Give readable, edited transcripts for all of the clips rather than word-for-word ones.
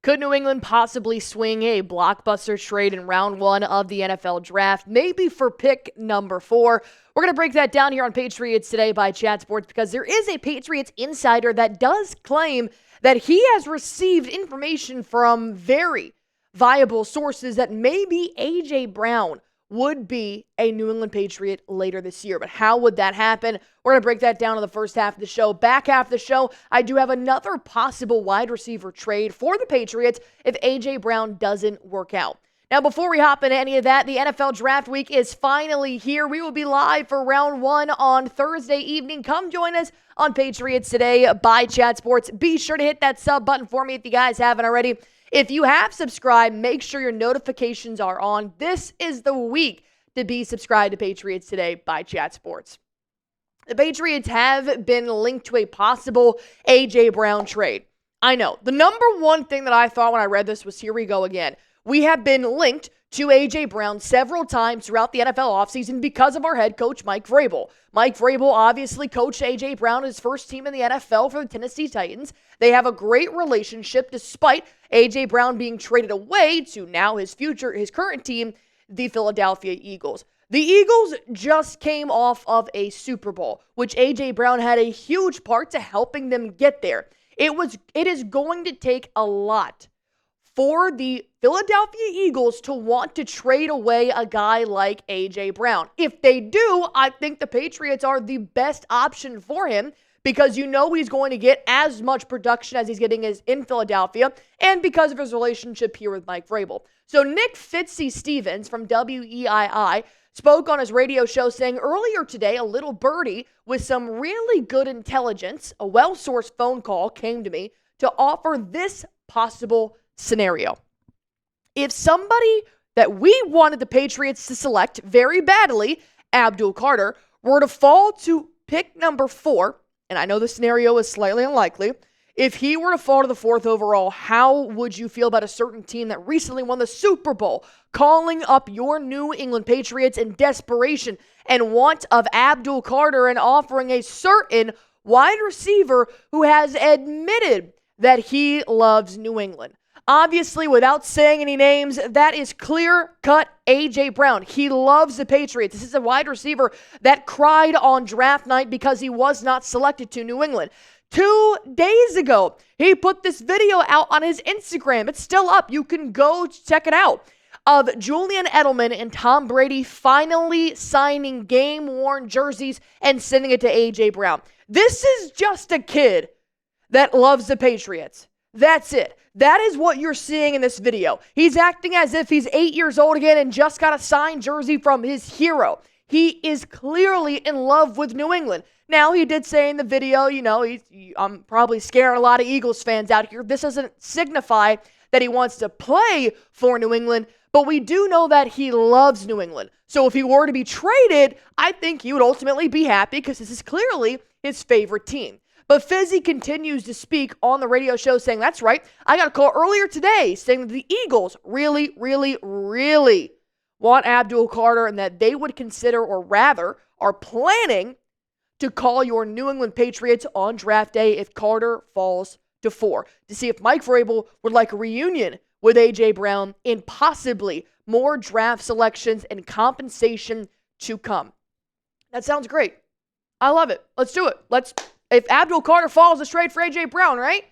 Could New England possibly swing a blockbuster trade in round 1 of the NFL draft, maybe for pick number 4? We're going to break that down here on Patriots Today by Chat Sports, because there is a Patriots insider that does claim that he has received information from very viable sources that maybe A.J. Brown would be a New England Patriot later this year. But how would that happen? We're going to break that down in the first half of the show. Back half of the show, I do have another possible wide receiver trade for the Patriots if A.J. Brown doesn't work out. Now, before we hop into any of that, the NFL Draft Week is finally here. We will be live for round 1 on Thursday evening. Come join us on Patriots Today by Chat Sports. Be sure to hit that sub button for me if you guys haven't already. If you have subscribed, make sure your notifications are on. This is the week to be subscribed to Patriots Today by Chat Sports. The Patriots have been linked to a possible A.J. Brown trade. I know. The number one thing that I thought when I read this was, here we go again. We have been linked to A.J. Brown several times throughout the NFL offseason because of our head coach, Mike Vrabel. Mike Vrabel obviously coached A.J. Brown, his first team in the NFL for the Tennessee Titans. They have a great relationship despite A.J. Brown being traded away to now his current team, the Philadelphia Eagles. The Eagles just came off of a Super Bowl, which A.J. Brown had a huge part to helping them get there. It is going to take a lot for the Philadelphia Eagles to want to trade away a guy like A.J. Brown. If they do, I think the Patriots are the best option for him, because you know he's going to get as much production as he's getting in Philadelphia, and because of his relationship here with Mike Vrabel. So Nick Fitzy Stevens from WEII spoke on his radio show saying earlier today, a little birdie with some really good intelligence, a well-sourced phone call came to me to offer this possible scenario. If somebody that we wanted the Patriots to select very badly, Abdul Carter, were to fall to pick number 4, and I know the scenario is slightly unlikely, if he were to fall to the 4th overall, how would you feel about a certain team that recently won the Super Bowl calling up your New England Patriots in desperation and want of Abdul Carter and offering a certain wide receiver who has admitted that he loves New England? Obviously, without saying any names, that is clear-cut A.J. Brown. He loves the Patriots. This is a wide receiver that cried on draft night because he was not selected to New England. 2 days ago, he put this video out on his Instagram. It's still up. You can go check it out. Of Julian Edelman and Tom Brady finally signing game-worn jerseys and sending it to A.J. Brown. This is just a kid that loves the Patriots. That's it. That is what you're seeing in this video. He's acting as if he's 8 years old again and just got a signed jersey from his hero. He is clearly in love with New England. Now, he did say in the video, I'm probably scaring a lot of Eagles fans out here. This doesn't signify that he wants to play for New England, but we do know that he loves New England. So if he were to be traded, I think he would ultimately be happy because this is clearly his favorite team. But Fitzy continues to speak on the radio show saying, that's right, I got a call earlier today saying that the Eagles really, really, really want Abdul Carter and that they would consider, or rather are planning to call your New England Patriots on draft day if Carter falls to 4, to see if Mike Vrabel would like a reunion with A.J. Brown in possibly more draft selections and compensation to come. That sounds great. I love it. Let's do it. If Abdul Carter falls, let's trade for A.J. Brown, right?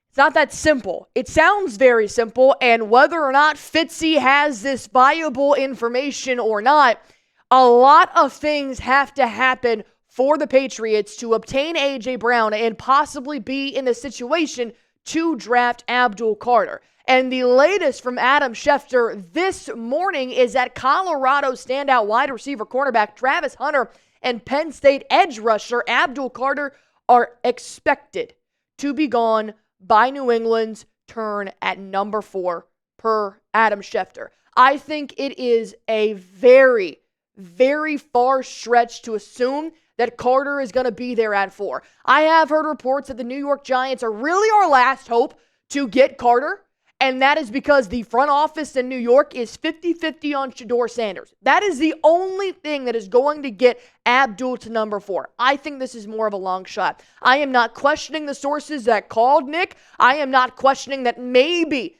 It's not that simple. It sounds very simple, and whether or not Fitzy has this viable information or not, a lot of things have to happen for the Patriots to obtain A.J. Brown and possibly be in a situation to draft Abdul Carter. And the latest from Adam Schefter this morning is that Colorado standout wide receiver cornerback Travis Hunter and Penn State edge rusher Abdul Carter are expected to be gone by New England's turn at number 4 per Adam Schefter. I think it is a very, very far stretch to assume that Carter is going to be there at 4. I have heard reports that the New York Giants are really our last hope to get Carter, And that is because the front office in New York is 50-50 on Shedeur Sanders. That is the only thing that is going to get Abdul to number 4. I think this is more of a long shot. I am not questioning the sources that called Nick. I am not questioning that maybe,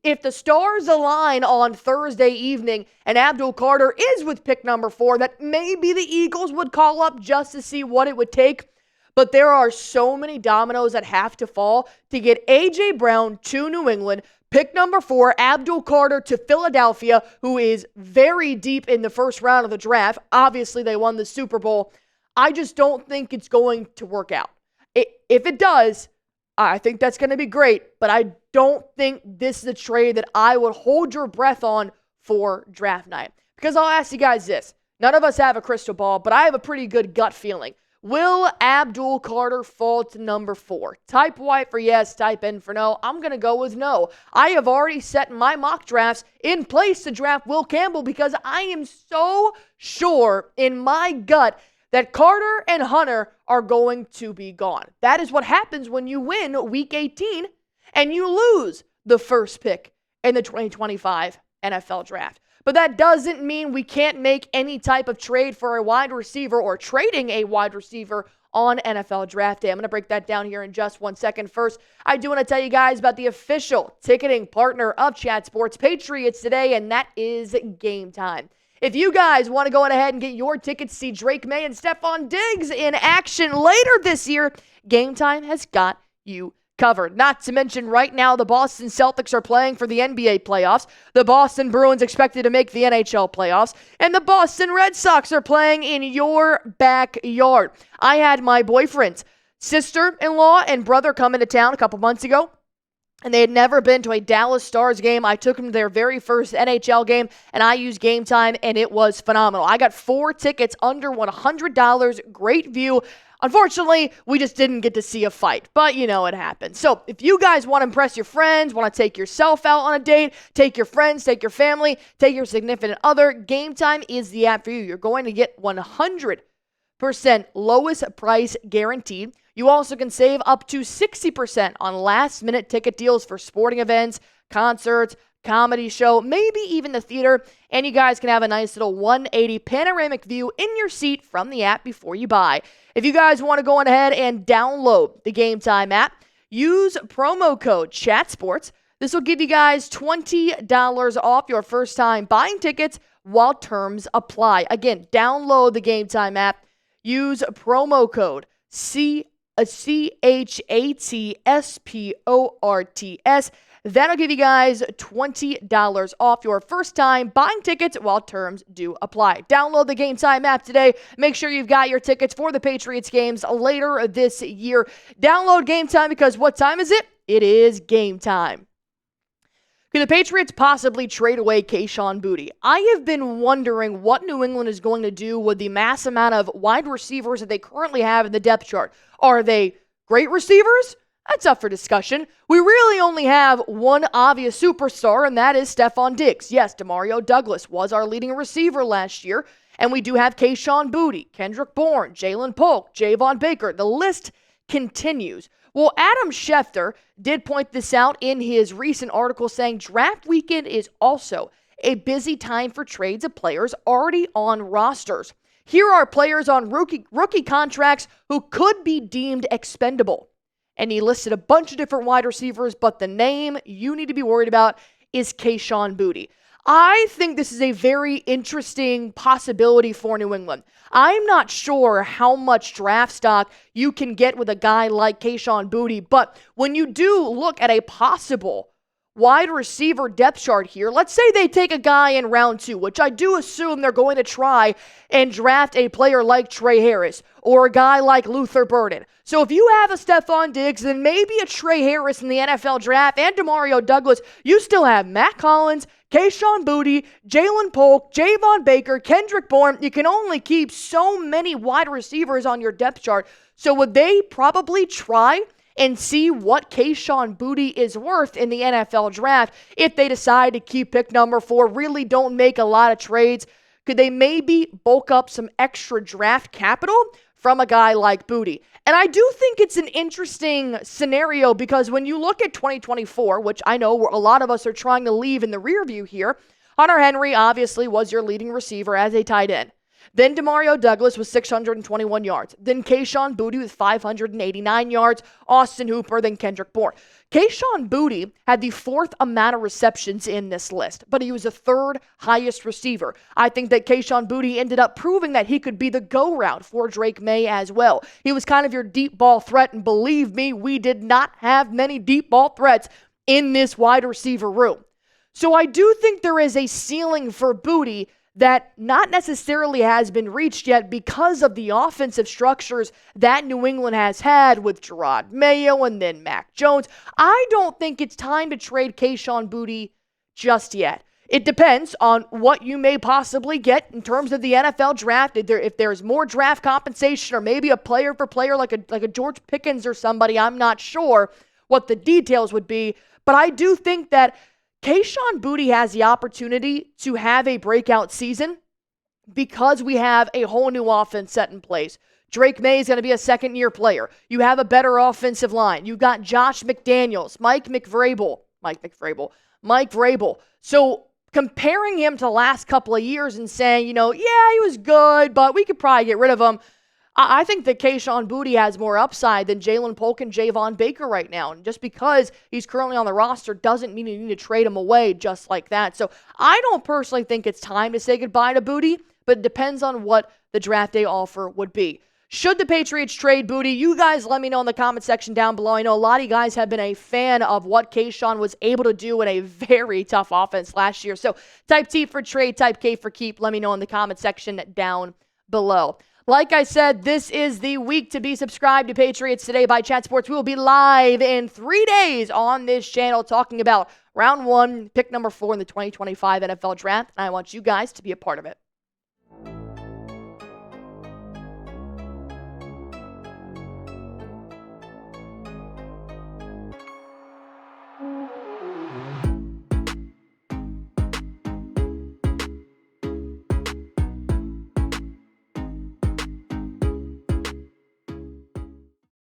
if the stars align on Thursday evening and Abdul Carter is with pick number 4, that maybe the Eagles would call up just to see what it would take. But there are so many dominoes that have to fall to get A.J. Brown to New England, pick number 4, Abdul Carter to Philadelphia, who is very deep in the first round of the draft. Obviously, they won the Super Bowl. I just don't think it's going to work out. If it does, I think that's going to be great, but I don't think this is a trade that I would hold your breath on for draft night. Because I'll ask you guys this. None of us have a crystal ball, but I have a pretty good gut feeling. Will Abdul Carter fall to number 4? Type Y for yes, type N for no. I'm going to go with no. I have already set my mock drafts in place to draft Will Campbell because I am so sure in my gut that Carter and Hunter are going to be gone. That is what happens when you win Week 18 and you lose the first pick in the 2025 NFL Draft. But that doesn't mean we can't make any type of trade for a wide receiver or trading a wide receiver on NFL Draft Day. I'm going to break that down here in just 1 second. First, I do want to tell you guys about the official ticketing partner of Chat Sports, Patriots Today, and that is Game Time. If you guys want to go ahead and get your tickets to see Drake Maye and Stefon Diggs in action later this year, Game Time has got you covered. Not to mention right now the Boston Celtics are playing for the NBA playoffs. The Boston Bruins expected to make the NHL playoffs. And the Boston Red Sox are playing in your backyard. I had my boyfriend's sister-in-law and brother come into town a couple months ago. And they had never been to a Dallas Stars game. I took them to their very first NHL game, and I used Game Time, and it was phenomenal. I got 4 tickets under $100. Great view. Unfortunately, we just didn't get to see a fight, but you know it happens. So if you guys want to impress your friends, want to take yourself out on a date, take your friends, take your family, take your significant other, Game Time is the app for you. You're going to get 100% lowest price guaranteed. You also can save up to 60% on last-minute ticket deals for sporting events, concerts, comedy show, maybe even the theater, and you guys can have a nice little 180 panoramic view in your seat from the app before you buy. If you guys want to go ahead and download the Game Time app, use promo code CHATSPORTS. This will give you guys $20 off your first time buying tickets while terms apply. Again, download the Game Time app, use promo code CHATSPORTS. That'll give you guys $20 off your first time buying tickets while terms do apply. Download the Game Time app today. Make sure you've got your tickets for the Patriots games later this year. Download Game Time because what time is it? It is game time. Could the Patriots possibly trade away Kahan Booty? I have been wondering what New England is going to do with the mass amount of wide receivers that they currently have in the depth chart. Are they great receivers? That's up for discussion. We really only have one obvious superstar, and that is Stefon Diggs. Yes, Demario Douglas was our leading receiver last year, and we do have Kahan Booty, Kendrick Bourne, Jalen Polk, Javon Baker. The list continues. Well, Adam Schefter did point this out in his recent article saying draft weekend is also a busy time for trades of players already on rosters. Here are players on rookie contracts who could be deemed expendable. And he listed a bunch of different wide receivers, but the name you need to be worried about is Kahan Booty. I think this is a very interesting possibility for New England. I'm not sure how much draft stock you can get with a guy like Kahan Booty, but when you do look at a possible wide receiver depth chart here, let's say they take a guy in round 2, which I do assume they're going to try and draft a player like Trey Harris or a guy like Luther Burden. So if you have a Stefon Diggs and maybe a Trey Harris in the NFL draft and Demario Douglas, you still have Matt Collins, Kahan Booty, Jalen Polk, Javon Baker, Kendrick Bourne. You can only keep so many wide receivers on your depth chart. So would they probably try and see what Kahan Booty is worth in the NFL draft if they decide to keep pick number 4, really don't make a lot of trades? Could they maybe bulk up some extra draft capital from a guy like Booty. And I do think it's an interesting scenario because when you look at 2024, which I know a lot of us are trying to leave in the rear view here, Hunter Henry obviously was your leading receiver as a tight end. Then Demario Douglas with 621 yards. Then Kahan Booty with 589 yards. Austin Hooper, then Kendrick Bourne. Kahan Booty had the fourth amount of receptions in this list, but he was the third highest receiver. I think that Kahan Booty ended up proving that he could be the go-route for Drake Maye as well. He was kind of your deep ball threat, and believe me, we did not have many deep ball threats in this wide receiver room. So I do think there is a ceiling for Booty that not necessarily has been reached yet because of the offensive structures that New England has had with Drake Maye and then Mac Jones. I don't think it's time to trade Kahan Booty just yet. It depends on what you may possibly get in terms of the NFL draft. If there's more draft compensation or maybe a player for player like a George Pickens or somebody, I'm not sure what the details would be. But I do think that Kahan Booty has the opportunity to have a breakout season because we have a whole new offense set in place. Drake Maye is going to be a second-year player. You have a better offensive line. You've got Josh McDaniels, Mike Vrabel. So comparing him to the last couple of years and saying, he was good, but we could probably get rid of him. I think that Kahan Booty has more upside than Jalen Polk and Javon Baker right now. And just because he's currently on the roster doesn't mean you need to trade him away just like that. So I don't personally think it's time to say goodbye to Booty, but it depends on what the draft day offer would be. Should the Patriots trade Booty? You guys let me know in the comment section down below. I know a lot of you guys have been a fan of what Kahan was able to do in a very tough offense last year. So type T for trade, type K for keep. Let me know in the comment section down below. Like I said, this is the week to be subscribed to Patriots Today by Chat Sports. We will be live in 3 days on this channel talking about round 1, pick number 4 in the 2025 NFL Draft, and I want you guys to be a part of it.